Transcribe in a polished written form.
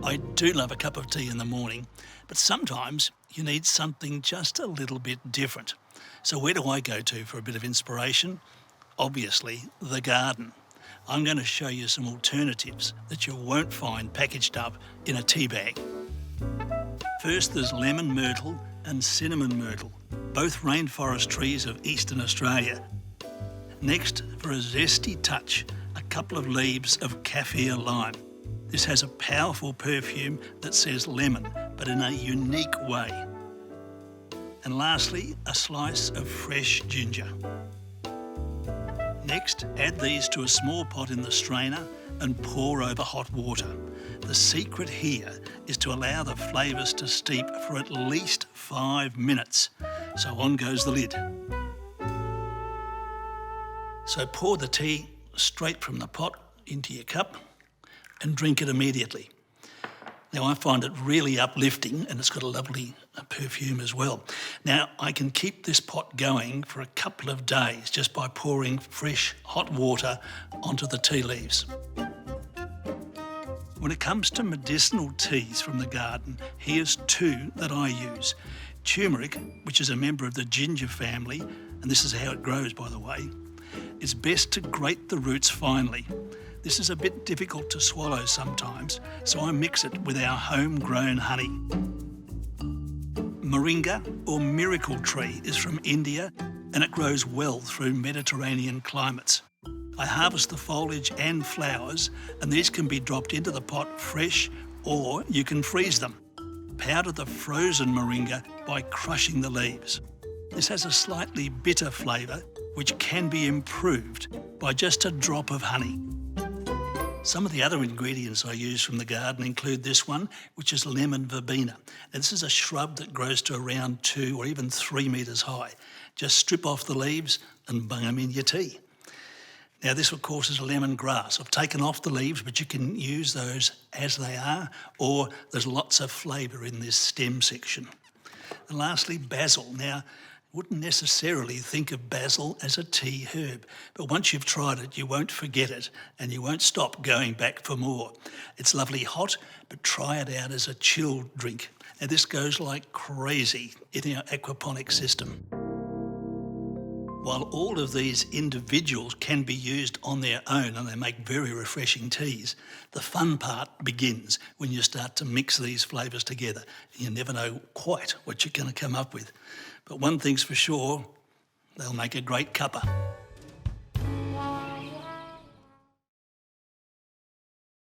I do love a cup of tea in the morning, but sometimes you need something just a little bit different. So where do I go to for a bit of inspiration? Obviously, the garden. I'm going to show you some alternatives that you won't find packaged up in a tea bag. First, there's lemon myrtle and cinnamon myrtle, both rainforest trees of eastern Australia. Next, for a zesty touch, a couple of leaves of kaffir lime. This has a powerful perfume that says lemon, but in a unique way. And lastly, a slice of fresh ginger. Next, add these to a small pot in the strainer and pour over hot water. The secret here is to allow the flavours to steep for at least 5 minutes. So on goes the lid. So pour the tea straight from the pot into your cup and drink it immediately. Now, I find it really uplifting and it's got a lovely perfume as well. Now, I can keep this pot going for a couple of days just by pouring fresh hot water onto the tea leaves. When it comes to medicinal teas from the garden, here's 2 that I use. Turmeric, which is a member of the ginger family, and this is how it grows, by the way. It's best to grate the roots finely. This is a bit difficult to swallow sometimes, so I mix it with our homegrown honey. Moringa, or miracle tree, is from India and it grows well through Mediterranean climates. I harvest the foliage and flowers, and these can be dropped into the pot fresh, or you can freeze them. Powder the frozen moringa by crushing the leaves. This has a slightly bitter flavour, which can be improved by just a drop of honey. Some of the other ingredients I use from the garden include this one, which is lemon verbena. Now, this is a shrub that grows to around 2 or even 3 metres high. Just strip off the leaves and bung them in your tea. Now, this, of course, is lemongrass. I've taken off the leaves, but you can use those as they are, or there's lots of flavour in this stem section. And lastly, basil. Now, wouldn't necessarily think of basil as a tea herb, but once you've tried it, you won't forget it and you won't stop going back for more. It's lovely hot, but try it out as a chilled drink. And this goes like crazy in our aquaponic system. While all of these individuals can be used on their own and they make very refreshing teas, the fun part begins when you start to mix these flavours together. You never know quite what you're going to come up with. But one thing's for sure, they'll make a great cuppa.